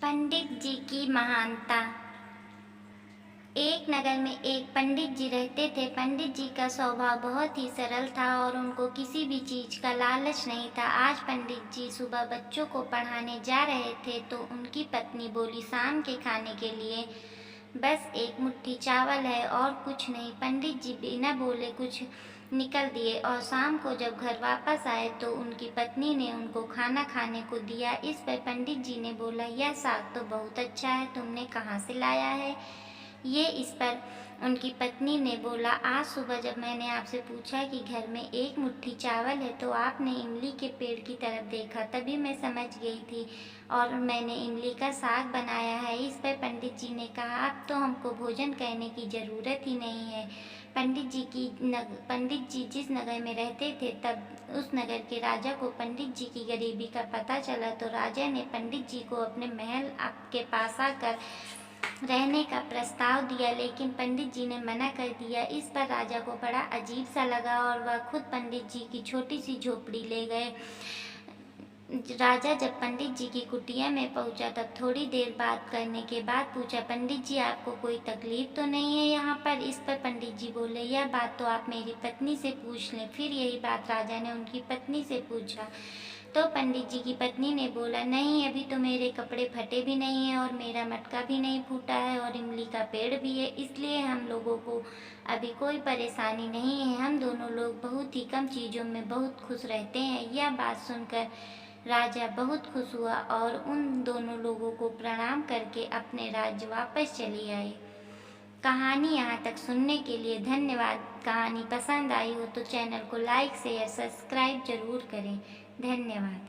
पंडित जी की महानता। एक नगर में एक पंडित जी रहते थे। पंडित जी का स्वभाव बहुत ही सरल था और उनको किसी भी चीज का लालच नहीं था। आज पंडित जी सुबह बच्चों को पढ़ाने जा रहे थे तो उनकी पत्नी बोली, शाम के खाने के लिए बस एक मुट्ठी चावल है और कुछ नहीं। पंडित जी बिना बोले कुछ निकल दिए और शाम को जब घर वापस आए तो उनकी पत्नी ने उनको खाना खाने को दिया। इस पर पंडित जी ने बोला, यह साग तो बहुत अच्छा है, तुमने कहाँ से लाया है ये? इस पर उनकी पत्नी ने बोला, आज सुबह जब मैंने आपसे पूछा कि घर में एक मुट्ठी चावल है तो आपने इमली के पेड़ की तरफ देखा, तभी मैं समझ गई थी और मैंने इमली का साग बनाया है। इस पर पंडित जी ने कहा, अब तो हमको भोजन कहने की ज़रूरत ही नहीं है। पंडित जी जिस नगर में रहते थे तब उस नगर के राजा को पंडित जी की गरीबी का पता चला तो राजा ने पंडित जी को अपने महल के पास आकर रहने का प्रस्ताव दिया, लेकिन पंडित जी ने मना कर दिया। इस पर राजा को बड़ा अजीब सा लगा और वह खुद पंडित जी की छोटी सी झोपड़ी ले गए। राजा जब पंडित जी की कुटिया में पहुंचा तब थोड़ी देर बात करने के बाद पूछा, पंडित जी आपको कोई तकलीफ तो नहीं है यहाँ पर? इस पर पंडित जी बोले, यह बात तो आप मेरी पत्नी से पूछ लें। फिर यही बात राजा ने उनकी पत्नी से पूछा तो पंडित जी की पत्नी ने बोला, नहीं, अभी तो मेरे कपड़े फटे भी नहीं हैं और मेरा मटका भी नहीं फूटा है और इमली का पेड़ भी है, इसलिए हम लोगों को अभी कोई परेशानी नहीं है। हम दोनों लोग बहुत ही कम चीज़ों में बहुत खुश रहते हैं। यह बात सुनकर राजा बहुत खुश हुआ और उन दोनों लोगों को प्रणाम करके अपने राज्य वापस चले आए। कहानी यहाँ तक सुनने के लिए धन्यवाद। कहानी पसंद आई हो तो चैनल को लाइक शेयर सब्सक्राइब जरूर करें। धन्यवाद।